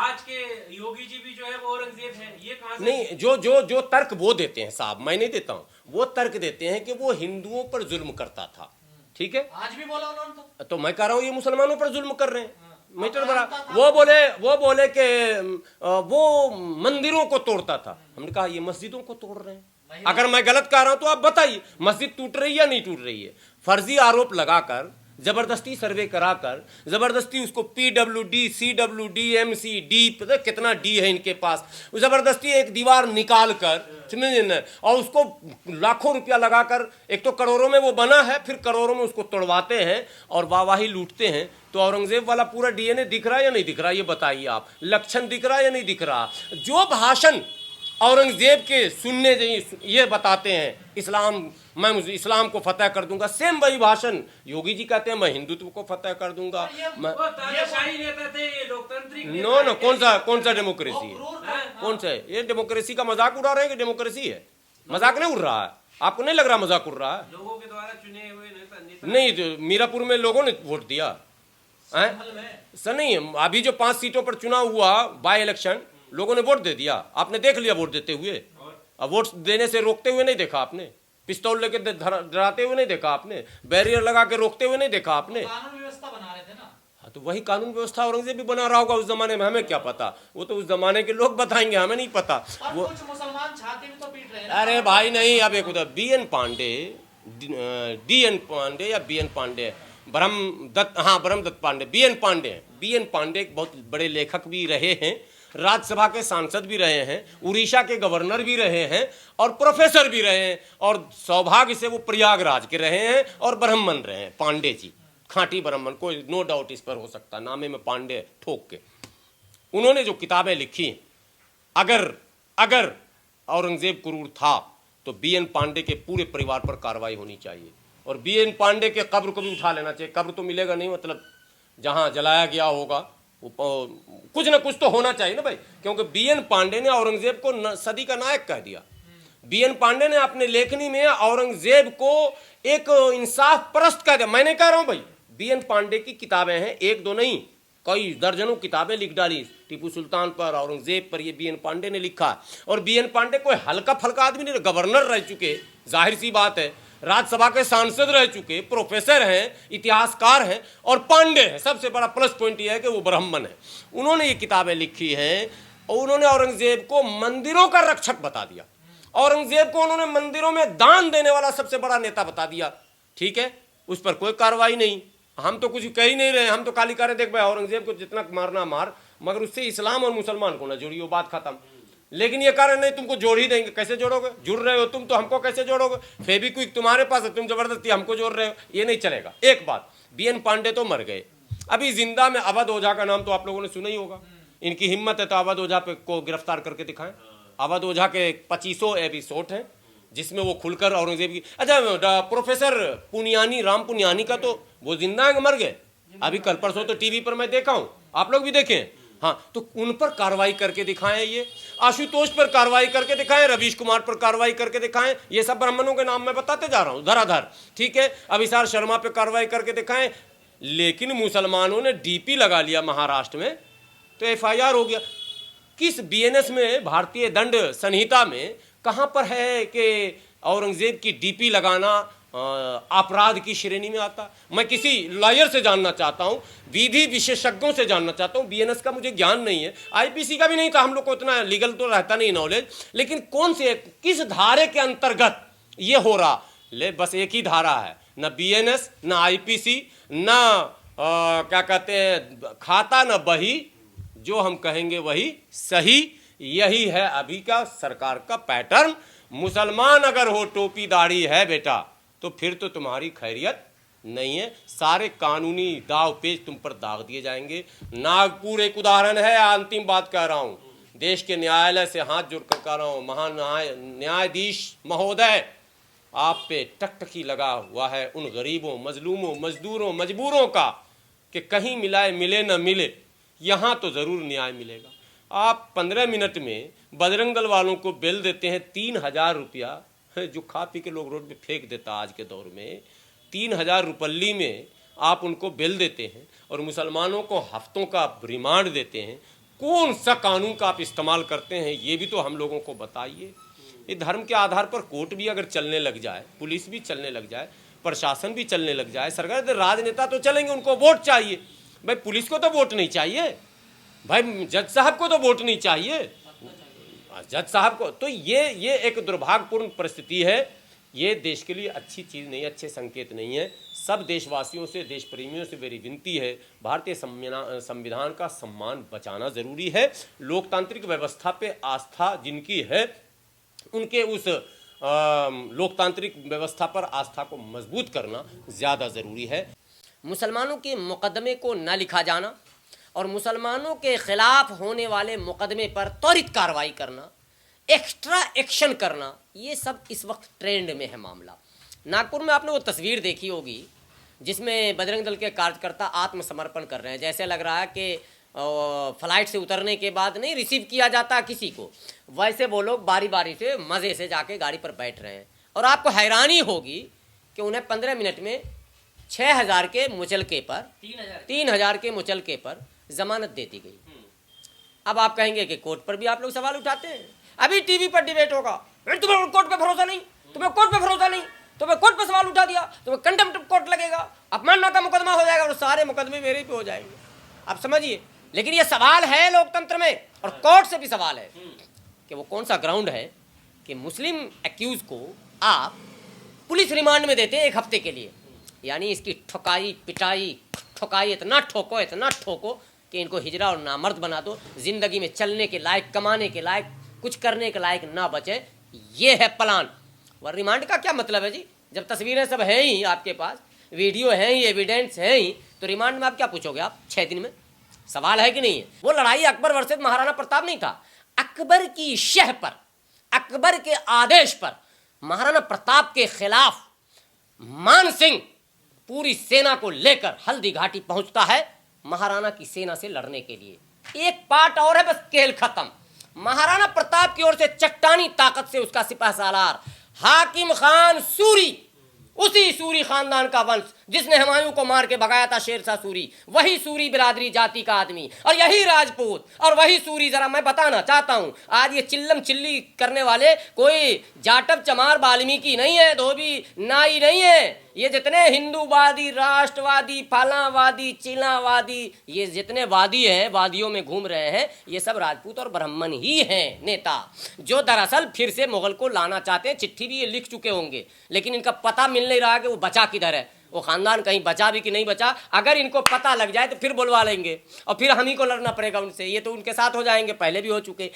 आज के योगी जी भी जो है वो औरंगजेब है, ये कहां से? नहीं, जो तर्क वो देते हैं साहब, मैं नहीं देता हूँ, वो तर्क देते हैं कि वो हिंदुओं पर जुल्म करता था, ठीक है। आज भी बोला उन्होंने तो मैं कह रहा हूँ ये मुसलमानों पर जुल्म कर रहे हैं, मीटर बड़ा। था। वो बोले कि वो मंदिरों को तोड़ता था। हमने कहा ये मस्जिदों को तोड़ रहे हैं। अगर मैं गलत कह रहा हूं तो आप बताइए, मस्जिद टूट रही है या नहीं टूट रही है? फर्जी आरोप लगाकर, जबरदस्ती सर्वे कराकर, जबरदस्ती उसको PWD, CWD, MCD, पता कितना डी है इनके पास, जबरदस्ती एक दीवार निकाल कर, समझे ना, और उसको लाखों रुपया लगाकर, एक तो करोड़ों में वो बना है, फिर करोड़ों में उसको तोड़वाते हैं और वाहवाही लूटते हैं। तो औरंगजेब वाला पूरा DNA दिख रहा है या नहीं दिख रहा, ये बताइए आप। लक्षण दिख रहा है या नहीं दिख रहा? जो भाषण औरंगजेब के सुनने ये बताते हैं इस्लाम, मैं इस्लाम को फतेह कर दूंगा, सेम वही भाषण योगी जी कहते हैं मैं हिंदुत्व को फतेह कर दूंगा। मैं वो तानाशाही नेता थे, ये लोकतांत्रिक नेता नो है। कौन सा डेमोक्रेसी है? कौन सा है ये? डेमोक्रेसी का मजाक उड़ा रहे हैं कि डेमोक्रेसी है? मजाक नहीं उड़ रहा है, आपको नहीं लग रहा मजाक उड़ रहा है? लोगों के द्वारा चुने हुए नेता नहीं, तो मीरापुर में लोगों ने वोट दिया है सर। नहीं, अभी जो 5 सीटों पर चुनाव हुआ बाय इलेक्शन, लोगों ने वोट दे दिया, आपने देख लिया वोट देते हुए। अब वोट देने से रोकते हुए नहीं देखा आपने, पिस्तौल लेके डराते हुए नहीं देखा आपने, बैरियर लगा के रोकते हुए नहीं देखा आपने। कानून व्यवस्था बना रहे थे ना। हाँ, तो वही कानून व्यवस्था औरंगजेब भी बना रहा होगा उस जमाने में, हमें क्या पता? वो तो उस जमाने के लोग बताएंगे, हमें नहीं पता। और वो कुछ मुसलमान छाती में तो पीट रहे हैं। अरे भाई नहीं, अब एक उधर BN पांडे, DN पांडे या BN पांडे, ब्रह्मदत्त, हाँ ब्रह्मदत्त पांडे, BN पांडे हैं। BN पांडे एक बहुत बड़े लेखक भी रहे हैं, राज्यसभा के सांसद भी रहे हैं, उड़ीसा के गवर्नर भी रहे हैं और प्रोफेसर भी रहे हैं, और सौभाग्य से वो प्रयागराज के रहे हैं और ब्राह्मण रहे हैं। पांडे जी खांटी ब्राह्मण, कोई नो डाउट इस पर हो सकता, नामे में पांडे ठोक के। उन्होंने जो किताबें लिखी, अगर औरंगजेब क्रूर था तो BN पांडे के पूरे परिवार पर कार्रवाई होनी चाहिए, और BN पांडे के कब्र को भी उठा लेना चाहिए। कब्र तो मिलेगा नहीं, मतलब जहां जलाया गया होगा कुछ ना कुछ तो होना चाहिए ना भाई, क्योंकि BN पांडे ने औरंगजेब को सदी का नायक कह दिया। BN पांडे ने अपने लेखनी में औरंगजेब को एक इंसाफ परस्त कह दिया। मैं नहीं कह रहा हूं भाई, BN पांडे की किताबें हैं, एक दो नहीं, कई दर्जनों किताबें लिख डाली टीपू सुल्तान पर, औरंगजेब पर, ये BN पांडे ने लिखा। और BN पांडे कोई हल्का फल्का आदमी नहीं, गवर्नर रह चुके, जाहिर सी बात है, राज्यसभा के सांसद रह चुके, प्रोफेसर हैं, इतिहासकार हैं और पांडे हैं। सबसे बड़ा प्लस पॉइंट यह है कि वो ब्राह्मण है। उन्होंने ये किताबें लिखी हैं और उन्होंने औरंगजेब को मंदिरों का रक्षक बता दिया, औरंगजेब को उन्होंने मंदिरों में दान देने वाला सबसे बड़ा नेता बता दिया, ठीक है। उस पर कोई कार्रवाई नहीं, हम तो कुछ कह ही नहीं रहे, हम तो खाली कह रहे देख भाई औरंगजेब को जितना मारना मार, मगर उससे इस्लाम और मुसलमान को ना जोड़ियो, बात खत्म। लेकिन ये कारण नहीं, तुमको जोड़ ही देंगे। कैसे जोड़ोगे? जुड़ रहे हो तुम तो हमको कैसे जोड़ोगे? फेविक्विक तुम्हारे पास है, तुम जबरदस्ती हमको जोड़ रहे हो, ये नहीं चलेगा। एक बात, BN पांडे तो मर गए, अभी जिंदा में अवध ओझा का नाम तो आप लोगों ने सुना ही होगा। इनकी हिम्मत है तो अवध ओझा पे को गिरफ्तार करके दिखाएं। अवध ओझा के 2500 एपिसोड हैं जिसमें वो खुलकर औरंगजेब की, अच्छा प्रोफेसर पुनियानी, राम पुनियानी का तो वो जिंदा है, मर गए। अभी कल परसों तो टीवी पर मैं देखा हूं, आप लोग भी देखें। हाँ, तो उन पर कार्रवाई करके दिखाएं, ये आशुतोष पर कार्रवाई करके दिखाएं, रवीश कुमार पर कार्रवाई करके दिखाएं। ये सब ब्राह्मणों के नाम मैं बताते जा रहा हूं धराधर, ठीक है। अभिसार शर्मा पर कार्रवाई करके दिखाएं। लेकिन मुसलमानों ने DP लगा लिया महाराष्ट्र में तो FIR हो गया। किस BNS में, भारतीय दंड संहिता में कहां पर है कि औरंगजेब की DP लगाना अपराध की श्रेणी में आता? मैं किसी लॉयर से जानना चाहता हूं, विधि विशेषज्ञों से जानना चाहता हूं। BNS का मुझे ज्ञान नहीं है, IPC का भी नहीं था, हम लोग को इतना लीगल तो रहता नहीं नॉलेज, लेकिन कौन से किस धारे के अंतर्गत ये हो रहा? ले बस एक ही धारा है, न BNS न IPC न क्या कहते हैं खाता न बही, जो हम कहेंगे वही सही। यही है अभी का सरकार का पैटर्न। मुसलमान अगर हो, टोपी दाढ़ी है बेटा, तो फिर तो तुम्हारी खैरियत नहीं है। सारे कानूनी दाव पेच तुम पर दाग दिए जाएंगे। नागपुर एक उदाहरण है, अंतिम बात कह रहा हूं, देश के न्यायालय से हाथ जोड़कर कह रहा हूं, महान न्यायाधीश महोदय, आप पे टकटकी लगा हुआ है उन गरीबों, मजलूमों, मजदूरों, मजबूरों का कि कहीं मिलाए मिले न मिले, यहां तो जरूर न्याय मिलेगा। आप 15 मिनट में बजरंग दल वालों को बिल देते हैं 3000 रुपया, जो खा पी के लोग रोड पे फेंक देता आज के दौर में, 3000 रुपल्ली में आप उनको बिल देते हैं और मुसलमानों को हफ्तों का रिमांड देते हैं। कौन सा कानून का आप इस्तेमाल करते हैं ये भी तो हम लोगों को बताइए। ये धर्म के आधार पर कोर्ट भी अगर चलने लग जाए, पुलिस भी चलने लग जाए, प्रशासन भी चलने लग जाए, सरकार, तो राजनेता तो चलेंगे, उनको वोट चाहिए। भाई पुलिस को तो वोट नहीं चाहिए, भाई जज साहब को तो वोट नहीं चाहिए, जज साहब को। तो ये एक दुर्भाग्यपूर्ण परिस्थिति है। ये देश के लिए अच्छी चीज़ नहीं, अच्छे संकेत नहीं है। सब देशवासियों से, देश प्रेमियों से मेरी विनती है, भारतीय संविधान का सम्मान बचाना ज़रूरी है। लोकतांत्रिक व्यवस्था पे आस्था जिनकी है, उनके उस लोकतांत्रिक व्यवस्था पर आस्था को मजबूत करना ज़्यादा ज़रूरी है। मुसलमानों के मुकदमे को न लिखा जाना और मुसलमानों के खिलाफ होने वाले मुकदमे पर त्वरित कार्रवाई करना, एक्स्ट्रा एक्शन करना, ये सब इस वक्त ट्रेंड में है मामला। नागपुर में आपने वो तस्वीर देखी होगी जिसमें बजरंग दल के कार्यकर्ता आत्मसमर्पण कर रहे हैं। जैसे लग रहा है कि फ्लाइट से उतरने के बाद नहीं रिसीव किया जाता किसी को, वैसे वो लोग बारी बारी से मज़े से जाके गाड़ी पर बैठ रहे हैं। और आपको हैरानी होगी कि उन्हें 15 मिनट में 6,000 के मुचलके पर, 3,000 के मुचलके पर जमानत दे दी गई। अब आप कहेंगे कि कोर्ट पर भी आप लोग सवाल उठाते हैं। अभी टीवी पर डिबेट होगा, तुम्हें कोर्ट पे भरोसा नहीं, तुम्हें कोर्ट पे भरोसा नहीं, तुम्हें कोर्ट पे सवाल उठा दिया, तुम्हें कंटेम्प्ट कोर्ट लगेगा, अपमानना का मुकदमा हो जाएगा और सारे मुकदमे मेरे पे हो जाएंगे। आप समझिए, लेकिन ये सवाल है लोकतंत्र में और कोर्ट से भी सवाल है कि वो कौन सा ग्राउंड है कि मुस्लिम एक्यूज को आप पुलिस रिमांड में देते हैं 1 हफ्ते के लिए। यानी इसकी ठुकाई पिटाई, ठुकाई इतना ठोको कि इनको हिजरा और नामर्द बना दो, जिंदगी में चलने के लायक, कमाने के लायक, कुछ करने के लायक ना बचे। ये है प्लान। और रिमांड का क्या मतलब है जी? जब तस्वीरें सब हैं ही आपके पास, वीडियो हैं ही, एविडेंस हैं ही, तो रिमांड में आप क्या पूछोगे? आप 6 दिन में? सवाल है कि नहीं है? वो लड़ाई अकबर वर्सेस महाराणा प्रताप नहीं था। अकबर की शह पर, अकबर के आदेश पर महाराणा प्रताप के खिलाफ मान सिंह पूरी सेना को लेकर हल्दी घाटी पहुंचता है महाराणा की सेना से लड़ने के लिए। एक पार्ट और है, बस खेल खत्म। महाराणा प्रताप की ओर से चट्टानी ताकत से उसका सिपह सालार हाकिम खान सूरी, उसी सूरी खानदान का वंश जिसने हुमायूं को मार के भगाया था शेरशाह सूरी, वही सूरी बिरादरी जाति का आदमी और यही राजपूत और वही सूरी। जरा मैं बताना चाहता हूं, आज ये चिल्लम चिल्ली करने वाले कोई जाटव चमार वाल्मीकि नहीं है, धोबी नाई नहीं है। ये जितने हिंदूवादी, राष्ट्रवादी, फलावादी, चिलावादी, ये जितने वादी हैं, वादियों में घूम रहे हैं, ये सब राजपूत और ब्राह्मण ही हैं नेता, जो दरअसल फिर से मुगल को लाना चाहते हैं। चिट्ठी भी ये लिख चुके होंगे, लेकिन इनका पता मिल नहीं रहा कि वो बचा किधर है, वो खानदान कहीं बचा भी कि नहीं बचा। अगर इनको पता लग जाए तो फिर बुलवा लेंगे और फिर हम ही को लड़ना पड़ेगा उनसे। ये तो उनके साथ हो जाएंगे, पहले भी हो चुके।